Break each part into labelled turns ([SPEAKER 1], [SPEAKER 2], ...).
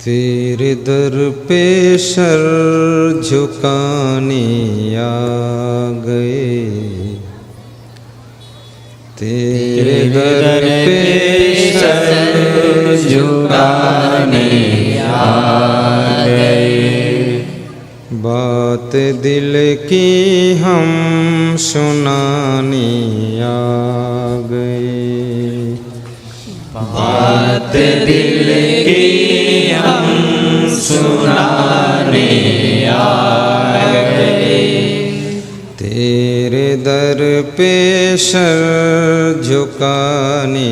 [SPEAKER 1] तेरे दर पे सर झुकाने आ गए, तेरे दर पे सर झुकाने आ गए। बात दिल की हम सुनाने आ गए, बात दिल की हम सुनाने आ गए। तेरे दर पे सर झुकाने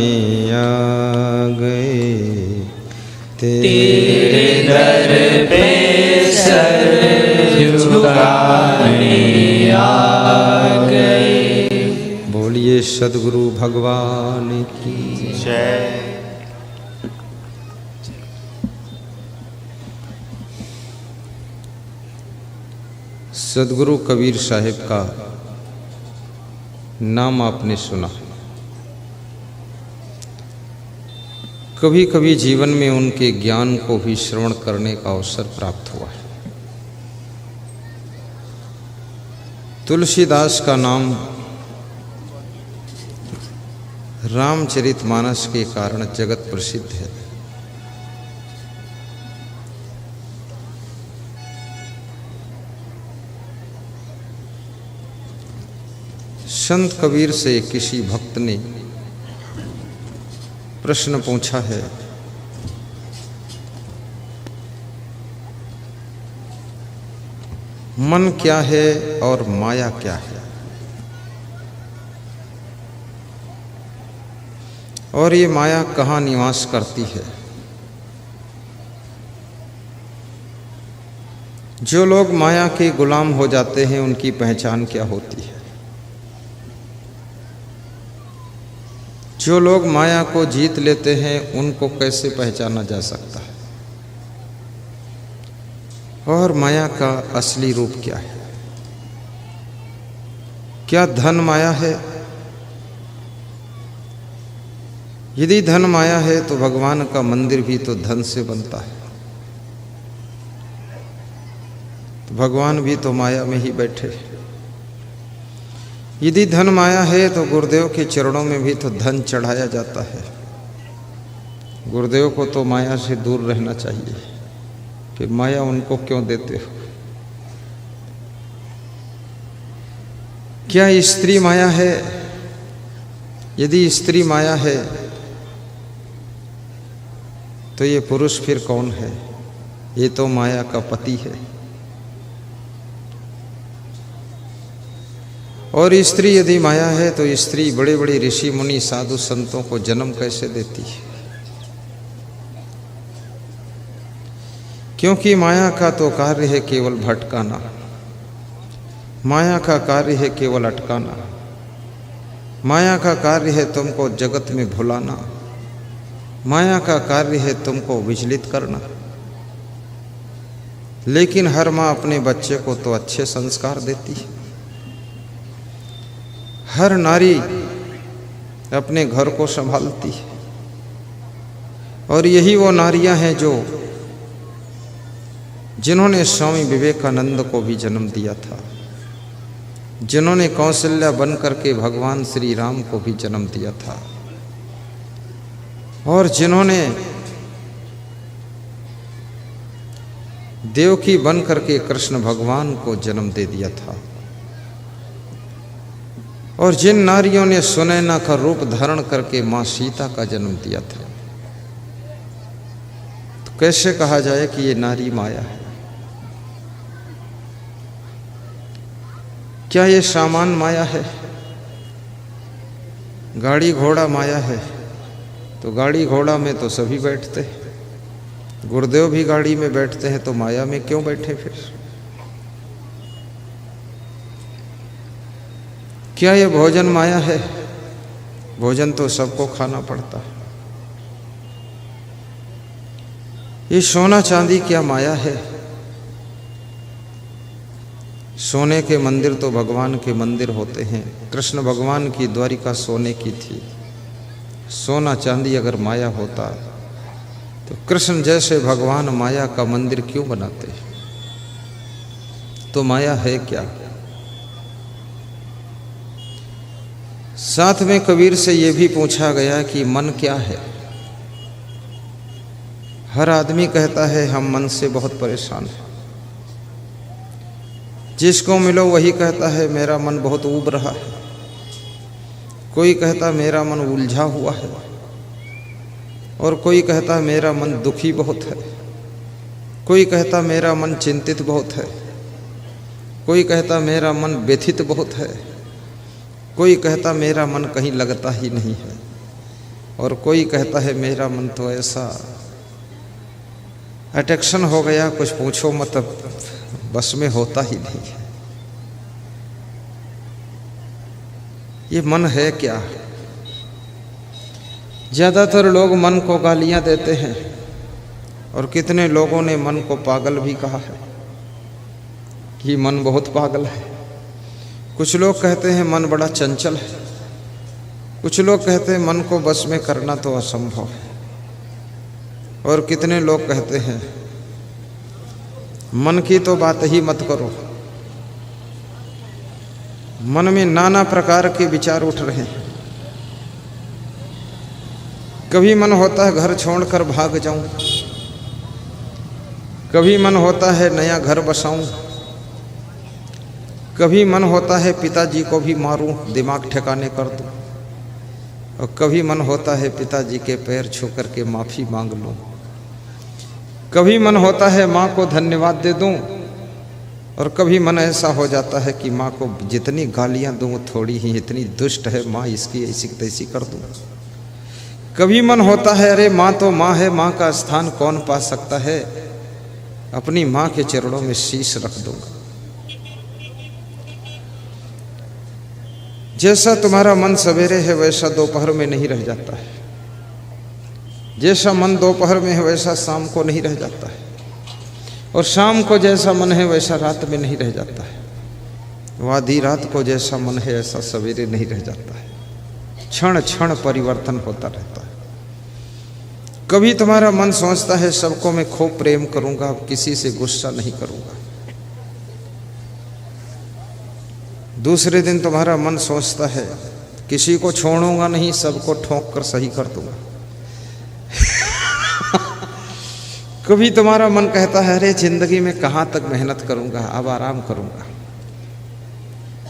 [SPEAKER 1] आ गए, तेरे दर पे सर झुकाने आ गए। बोलिए सद्गुरु भगवान की जय। सद्गुरु कबीर साहिब का नाम आपने सुना। कभी कभी जीवन में उनके ज्ञान को भी श्रवण करने का अवसर प्राप्त हुआ है। तुलसीदास का नाम रामचरितमानस के कारण जगत प्रसिद्ध है। संत कबीर से किसी भक्त ने प्रश्न पूछा है, मन क्या है और माया क्या है, और ये माया कहाँ निवास करती है। जो लोग माया के गुलाम हो जाते हैं उनकी पहचान क्या होती है। जो लोग माया को जीत लेते हैं उनको कैसे पहचाना जा सकता है, और माया का असली रूप क्या है। क्या धन माया है? यदि धन माया है तो भगवान का मंदिर भी तो धन से बनता है, तो भगवान भी तो माया में ही बैठे। यदि धन माया है तो गुरुदेव के चरणों में भी तो धन चढ़ाया जाता है। गुरुदेव को तो माया से दूर रहना चाहिए, कि माया उनको क्यों देते हो। क्या स्त्री माया है? यदि स्त्री माया है तो ये पुरुष फिर कौन है? ये तो माया का पति है। और स्त्री यदि माया है तो स्त्री बड़े बड़े ऋषि मुनि साधु संतों को जन्म कैसे देती है? क्योंकि माया का तो कार्य है केवल भटकाना, माया का कार्य है केवल अटकाना, माया का कार्य है तुमको जगत में भुलाना, माया का कार्य है तुमको विचलित करना। लेकिन हर माँ अपने बच्चे को तो अच्छे संस्कार देती है। हर नारी अपने घर को संभालती है, और यही वो नारियां हैं जिन्होंने स्वामी विवेकानंद को भी जन्म दिया था, जिन्होंने कौशल्या बन करके भगवान श्री राम को भी जन्म दिया था, और जिन्होंने देवकी बन करके कृष्ण भगवान को जन्म दे दिया था, और जिन नारियों ने सुनैना का रूप धारण करके मां सीता का जन्म दिया था। तो कैसे कहा जाए कि ये नारी माया है? क्या ये सामान माया है? गाड़ी घोड़ा माया है, तो गाड़ी घोड़ा में तो सभी बैठते हैं। गुरुदेव भी गाड़ी में बैठते हैं, तो माया में क्यों बैठे फिर? क्या ये भोजन माया है? भोजन तो सबको खाना पड़ता है। ये सोना चांदी क्या माया है? सोने के मंदिर तो भगवान के मंदिर होते हैं। कृष्ण भगवान की द्वारिका सोने की थी। सोना चांदी अगर माया होता तो कृष्ण जैसे भगवान माया का मंदिर क्यों बनाते? तो माया है क्या? साथ में कबीर से ये भी पूछा गया कि मन क्या है? हर आदमी कहता है हम मन से बहुत परेशान हैं। जिसको मिलो वही कहता है मेरा मन बहुत ऊब रहा है। कोई कहता मेरा मन उलझा हुआ है, और कोई कहता मेरा मन दुखी बहुत है। कोई कहता मेरा मन चिंतित बहुत है। कोई कहता मेरा मन व्यथित बहुत है। कोई कहता मेरा मन कहीं लगता ही नहीं है, और कोई कहता है मेरा मन तो ऐसा अट्रैक्शन हो गया कुछ पूछो मत, बस में होता ही नहीं है। ये मन है क्या? ज़्यादातर लोग मन को गालियां देते हैं, और कितने लोगों ने मन को पागल भी कहा है कि मन बहुत पागल है। कुछ लोग कहते हैं मन बड़ा चंचल है। कुछ लोग कहते हैं मन को बस में करना तो असंभव है। और कितने लोग कहते हैं मन की तो बात ही मत करो। मन में नाना प्रकार के विचार उठ रहे हैं। कभी मन होता है घर छोड़कर भाग जाऊं, कभी मन होता है नया घर बसाऊं, कभी मन होता है पिताजी को भी मारूं, दिमाग ठिकाने कर दूं, और कभी मन होता है पिताजी के पैर छू करके माफ़ी मांग लूं। कभी मन होता है माँ को धन्यवाद दे दूं, और कभी मन ऐसा हो जाता है कि माँ को जितनी गालियाँ दूं थोड़ी ही, इतनी दुष्ट है माँ, इसकी ऐसी तैसी कर दूं। कभी मन होता है अरे माँ तो माँ है, माँ का स्थान कौन पा सकता है, अपनी माँ के चरणों में शीश रख दूंगा। जैसा तुम्हारा मन सवेरे है वैसा दोपहर में नहीं रह जाता है। जैसा मन दोपहर में है वैसा शाम को नहीं रह जाता है, और शाम को जैसा मन है वैसा रात में नहीं रह जाता है। आधी रात को जैसा मन है ऐसा सवेरे नहीं रह जाता है। क्षण क्षण परिवर्तन होता रहता है। कभी तुम्हारा मन सोचता है सबको मैं खूब प्रेम करूंगा, किसी से गुस्सा नहीं करूंगा। दूसरे दिन तुम्हारा मन सोचता है किसी को छोड़ूंगा नहीं, सबको ठोक कर सही कर दूंगा। कभी तुम्हारा मन कहता है अरे जिंदगी में कहाँ तक मेहनत करूंगा, अब आराम करूंगा।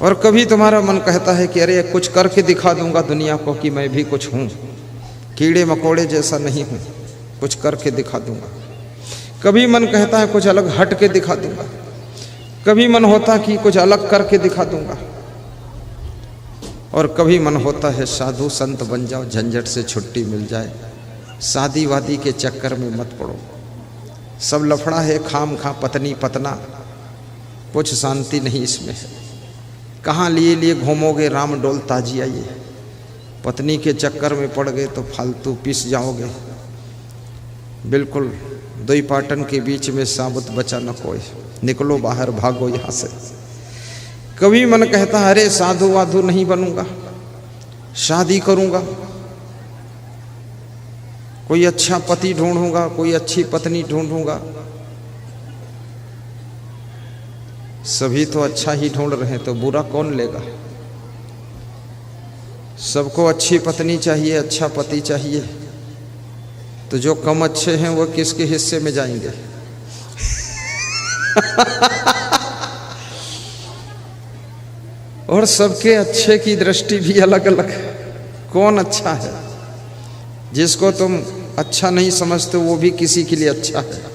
[SPEAKER 1] और कभी तुम्हारा मन कहता है कि अरे कुछ करके दिखा दूंगा दुनिया को कि मैं भी कुछ हूँ, कीड़े मकोड़े जैसा नहीं हूँ, कुछ करके दिखा दूंगा। कभी मन कहता है कुछ अलग हट के दिखा दूंगा। कभी मन होता कि कुछ अलग करके दिखा दूंगा। और कभी मन होता है साधु संत बन जाओ, झंझट से छुट्टी मिल जाए, शादी वादी के चक्कर में मत पड़ो, सब लफड़ा है, खाम खा पत्नी पतना, कुछ शांति नहीं इसमें है। कहाँ लिए लिए घूमोगे, राम डोल ताजिया। ये पत्नी के चक्कर में पड़ गए तो फालतू पिस जाओगे। बिल्कुल दुई पाटन के बीच में साबुत बचा न कोई, निकलो बाहर, भागो यहाँ से। कभी मन कहता है अरे साधु वाधु नहीं बनूंगा, शादी करूंगा, कोई अच्छा पति ढूंढूंगा, कोई अच्छी पत्नी ढूंढूंगा। सभी तो अच्छा ही ढूंढ रहे हैं, तो बुरा कौन लेगा। सबको अच्छी पत्नी चाहिए, अच्छा पति चाहिए, तो जो कम अच्छे हैं वो किसके हिस्से में जाएंगे। और सबके अच्छे की दृष्टि भी अलग अलग है। कौन अच्छा है, जिसको तुम अच्छा नहीं समझते वो भी किसी के लिए अच्छा है।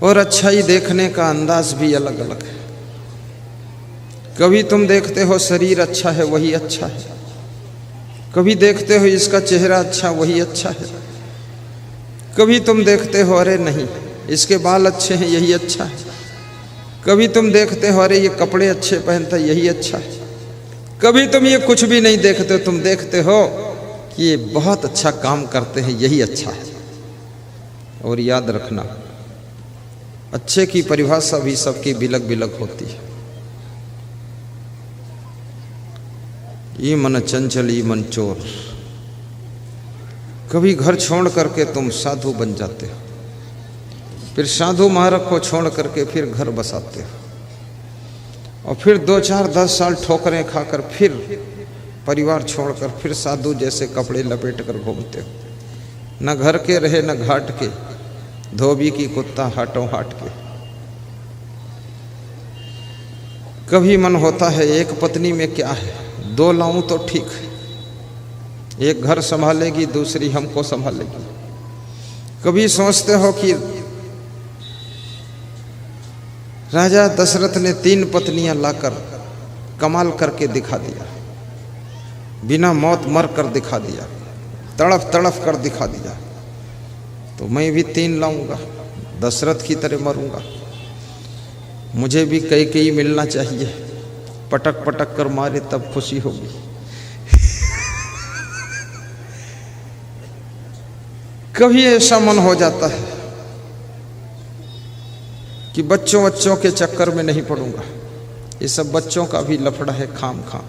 [SPEAKER 1] और अच्छाई देखने का अंदाज भी अलग अलग है। कभी तुम देखते हो शरीर अच्छा है वही अच्छा है, कभी देखते हो इसका चेहरा अच्छा वही अच्छा है, कभी तुम देखते हो अरे नहीं इसके बाल अच्छे हैं यही अच्छा है, कभी तुम देखते हो अरे ये कपड़े अच्छे पहनता है यही अच्छा है, कभी तुम ये कुछ भी नहीं देखते, तुम देखते हो कि ये बहुत अच्छा काम करते हैं यही अच्छा है। और याद रखना अच्छे की परिभाषा भी सबकी बिलग बिलग होती है। ई मन चंचल ई मन चोर। कभी घर छोड़ करके तुम साधु बन जाते हो, फिर साधु महाराज को छोड़ करके फिर घर बसाते हो, और फिर 2 4 10 साल ठोकरें खाकर फिर परिवार छोड़कर फिर साधु जैसे कपड़े लपेट कर घूमते हो। न घर के रहे न घाट के, धोबी की कुत्ता हाटों हाट के। कभी मन होता है एक पत्नी में क्या है, 2 लाऊं तो ठीक है, एक घर संभालेगी दूसरी हमको संभालेगी। कभी सोचते हो कि राजा दशरथ ने 3 पत्नियां लाकर कमाल करके दिखा दिया, बिना मौत मर कर दिखा दिया, तड़फ तड़फ कर दिखा दिया, तो मैं भी 3 लाऊंगा, दशरथ की तरह मरूंगा। मुझे भी कई मिलना चाहिए, पटक पटक कर मारे तब खुशी होगी। कभी ऐसा मन हो जाता है कि बच्चों के चक्कर में नहीं पड़ूंगा, ये सब बच्चों का भी लफड़ा है खाम खाम।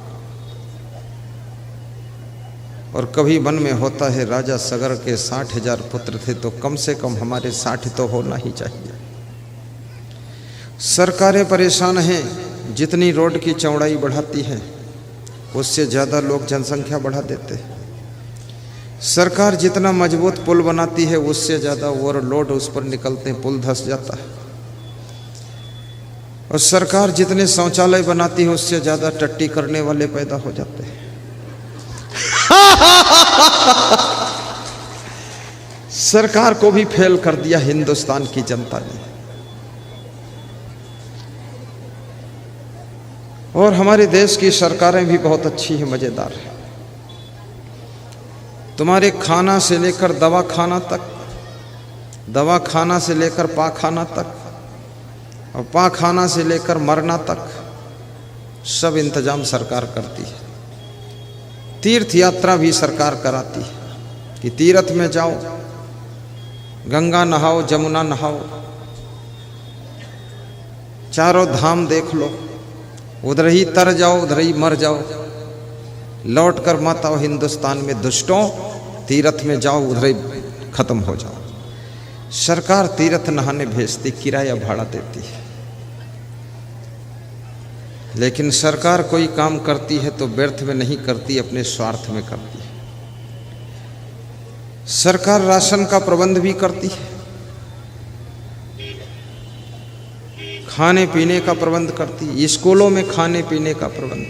[SPEAKER 1] और कभी मन में होता है राजा सगर के 60,000 पुत्र थे तो कम से कम हमारे 60 तो होना ही चाहिए। सरकारें परेशान हैं, जितनी रोड की चौड़ाई बढ़ाती है उससे ज़्यादा लोग जनसंख्या बढ़ा देते हैं। सरकार जितना मजबूत पुल बनाती है उससे ज़्यादा ओवरलोड उस पर निकलते हैं, पुल धंस जाता है। और सरकार जितने शौचालय बनाती है उससे ज़्यादा टट्टी करने वाले पैदा हो जाते हैं। सरकार को भी फेल कर दिया हिंदुस्तान की जनता ने। और हमारे देश की सरकारें भी बहुत अच्छी हैं, मज़ेदार है। तुम्हारे खाना से लेकर दवा खाना तक, दवा खाना से लेकर पाखाना तक, और पाखाना से लेकर मरना तक सब इंतजाम सरकार करती है। तीर्थ यात्रा भी सरकार कराती है कि तीर्थ में जाओ, गंगा नहाओ, जमुना नहाओ, चारों धाम देख लो, उधर ही तर जाओ उधर ही मर जाओ, लौट कर मत आओ हिंदुस्तान में दुष्टों, तीर्थ में जाओ उधर ही खत्म हो जाओ। सरकार तीर्थ नहाने भेजती, किराया भाड़ा देती है। लेकिन सरकार कोई काम करती है तो व्यर्थ में नहीं करती, अपने स्वार्थ में करती है। सरकार राशन का प्रबंध भी करती है, खाने पीने का प्रबंध करती है, स्कूलों में खाने पीने का प्रबंध।